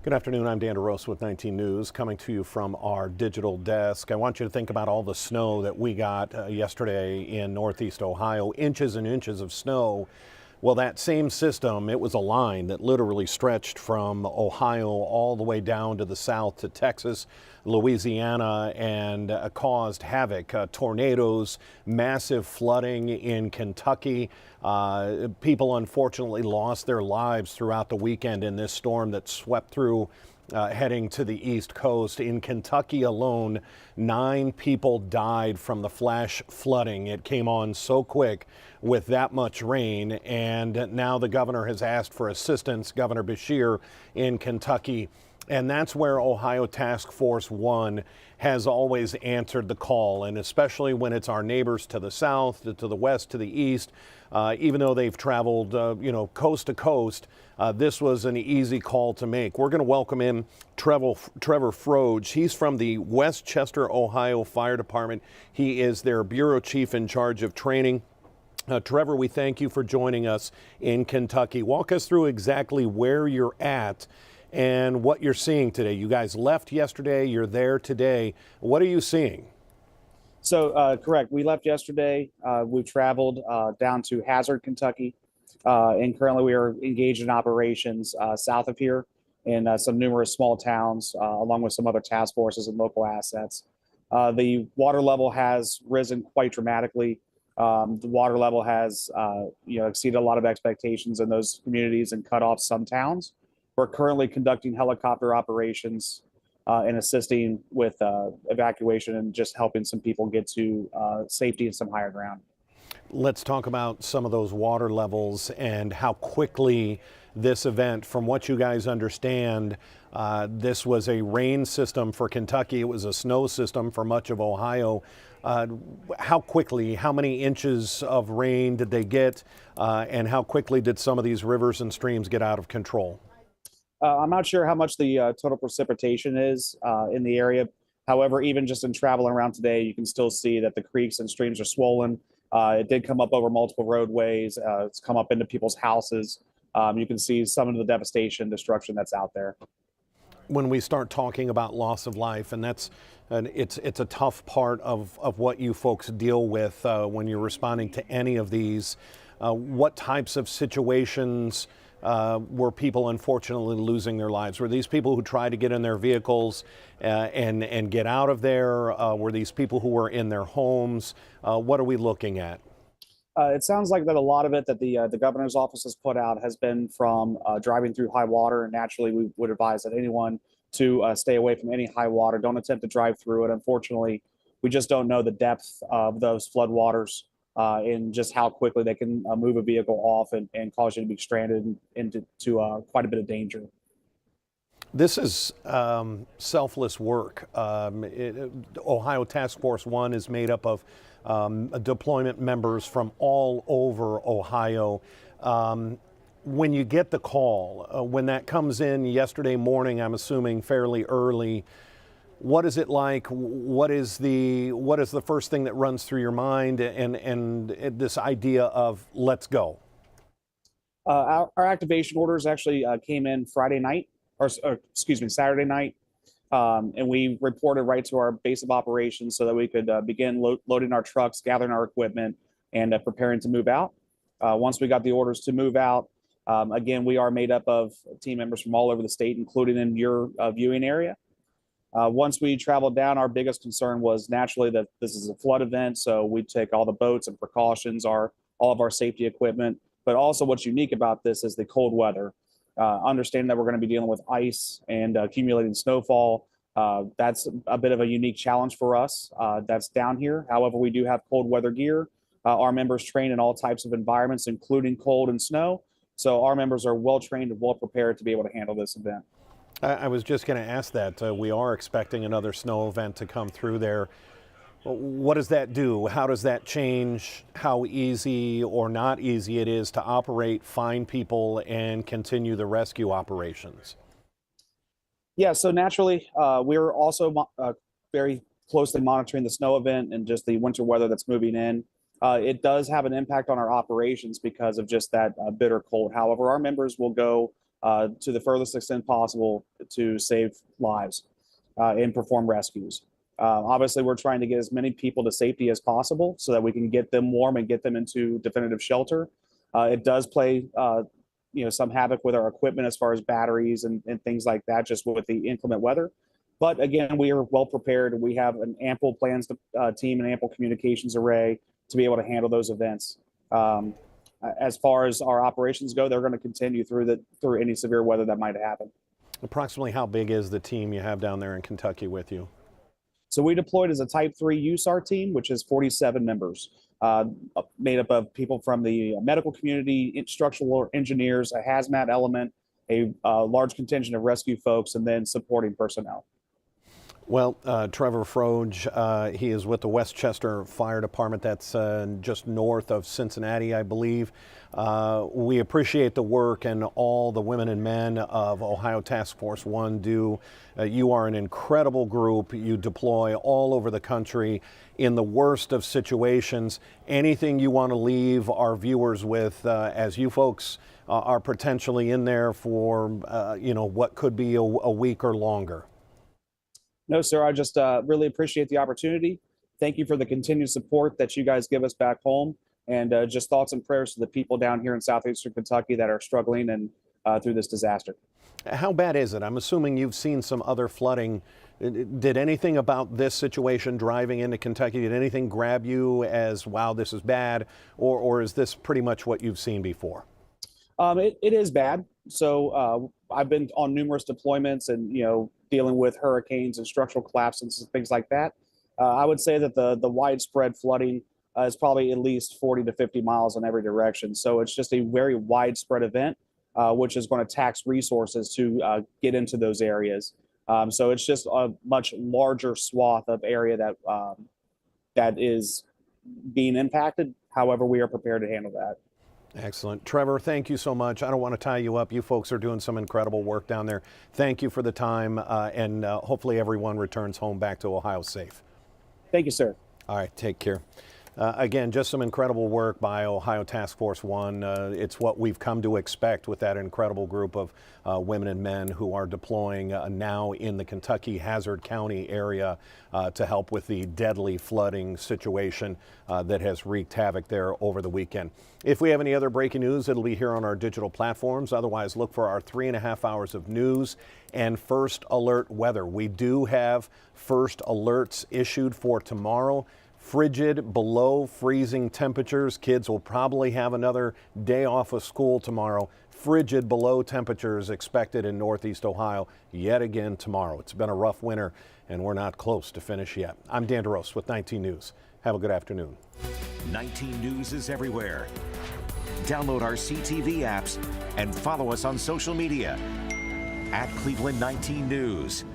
Good afternoon. I'm Dan DeRosa with 19 News, coming to you from our digital desk. I want you to think about all the snow that we got yesterday in Northeast Ohio, inches and inches of snow. Well, that same system, it was a line that literally stretched from Ohio all the way down to the south to Texas, Louisiana, and caused havoc. Tornadoes, massive flooding in Kentucky. People unfortunately lost their lives throughout the weekend in this storm that swept through heading to the East Coast. In Kentucky alone, 9 people died from the flash flooding. It came on so quick with that much rain, and now the governor has asked for assistance, Governor Beshear in Kentucky. And that's where Ohio Task Force 1 has always answered the call, and especially when it's our neighbors to the south, to the west, to the east. Even though they've traveled, coast to coast, this was an easy call to make. We're going to welcome in Trevor Froge. He's from the Westchester, Ohio Fire Department. He is their bureau chief in charge of training. Trevor, we thank you for joining us in Kentucky. Walk us through exactly where you're at and what you're seeing today. You guys left yesterday, you're there today. What are you seeing? So, correct. We left yesterday. We traveled down to Hazard, Kentucky, and currently we are engaged in operations south of here in some numerous small towns, along with some other task forces and local assets. The water level has risen quite dramatically. The water level has, exceeded a lot of expectations in those communities and cut off some towns. We're currently conducting helicopter operations and assisting with evacuation and just helping some people get to safety and some higher ground. Let's talk about some of those water levels and how quickly this event, from what you guys understand, this was a rain system for Kentucky. It was a snow system for much of Ohio. How quickly, how many inches of rain did they get, and how quickly did some of these rivers and streams get out of control? I'm not sure how much the total precipitation is in the area. However, even just in traveling around today, you can still see that the creeks and streams are swollen. It did come up over multiple roadways. It's come up into people's houses. You can see some of the devastation, destruction that's out there. When we start talking about loss of life, and it's a tough part of what you folks deal with when you're responding to any of these, what types of situations were people unfortunately losing their lives? Were these people who tried to get in their vehicles and get out of there? Were these people who were in their homes? What are we looking at? It sounds like that a lot of it that the governor's office has put out has been from driving through high water. And naturally, we would advise that anyone to stay away from any high water. Don't attempt to drive through it. Unfortunately, we just don't know the depth of those flood waters and just how quickly they can move a vehicle off and cause you to be stranded into quite a bit of danger. This is selfless work. Ohio Task Force 1 is made up of deployment members from all over Ohio. When you get the call, when that comes in yesterday morning, I'm assuming fairly early, what is it like? What is the first thing that runs through your mind, and this idea of let's go? Our activation orders actually came in Friday night, or excuse me, Saturday night. And we reported right to our base of operations so that we could begin loading our trucks, gathering our equipment, and preparing to move out. Once we got the orders to move out, again, we are made up of team members from all over the state, including in your viewing area. Once we traveled down, our biggest concern was naturally that this is a flood event, so we take all the boats and precautions, all of our safety equipment. But also what's unique about this is the cold weather. Understanding that we're going to be dealing with ice and accumulating snowfall, that's a bit of a unique challenge for us that's down here. However, we do have cold weather gear. Our members train in all types of environments, including cold and snow. So our members are well trained and well prepared to be able to handle this event. I was just going to ask that. We are expecting another snow event to come through there. What does that do? How does that change how easy or not easy it is to operate, find people, and continue the rescue operations? Yeah, so naturally, we're also very closely monitoring the snow event and just the winter weather that's moving in. It does have an impact on our operations because of just that bitter cold. However, our members will go to the furthest extent possible to save lives and perform rescues. Obviously, we're trying to get as many people to safety as possible so that we can get them warm and get them into definitive shelter. It does play some havoc with our equipment as far as batteries and things like that, just with the inclement weather. But again, we are well prepared, and we have an ample plans team and ample communications array to be able to handle those events. As far as our operations go, they're going to continue through any severe weather that might happen. Approximately how big is the team you have down there in Kentucky with you? So we deployed as a Type 3 USAR team, which is 47 members, made up of people from the medical community, structural engineers, a hazmat element, a large contingent of rescue folks, and then supporting personnel. Well, Trevor Froge, he is with the Westchester Fire Department. That's just north of Cincinnati, I believe. We appreciate the work and all the women and men of Ohio Task Force 1 do. You are an incredible group. You deploy all over the country in the worst of situations. Anything you want to leave our viewers with as you folks are potentially in there for, what could be a week or longer? No, sir. I just really appreciate the opportunity. Thank you for the continued support that you guys give us back home, and just thoughts and prayers to the people down here in southeastern Kentucky that are struggling and through this disaster. How bad is it? I'm assuming you've seen some other flooding. Did anything about this situation driving into Kentucky, did anything grab you as, wow, this is bad, or is this pretty much what you've seen before? It is bad. So I've been on numerous deployments and, dealing with hurricanes and structural collapses and things like that. I would say that the widespread flooding is probably at least 40 to 50 miles in every direction. So it's just a very widespread event, which is going to tax resources to get into those areas. So it's just a much larger swath of area that is being impacted. However, we are prepared to handle that. Excellent. Trevor, thank you so much. I don't want to tie you up. You folks are doing some incredible work down there. Thank you for the time, and hopefully everyone returns home back to Ohio safe. Thank you, sir. All right, take care. Again, just some incredible work by Ohio Task Force 1. It's what we've come to expect with that incredible group of women and men who are deploying now in the Kentucky Hazard County area to help with the deadly flooding situation that has wreaked havoc there over the weekend. If we have any other breaking news, it'll be here on our digital platforms. Otherwise, look for our 3.5 hours of news and first alert weather. We do have first alerts issued for tomorrow. Frigid, below freezing temperatures. Kids will probably have another day off of school tomorrow. Frigid, below temperatures expected in Northeast Ohio yet again tomorrow. It's been a rough winter, and we're not close to finish yet. I'm Dan DeRose with 19 News. Have a good afternoon. 19 News is everywhere. Download our CTV apps and follow us on social media @Cleveland 19 News.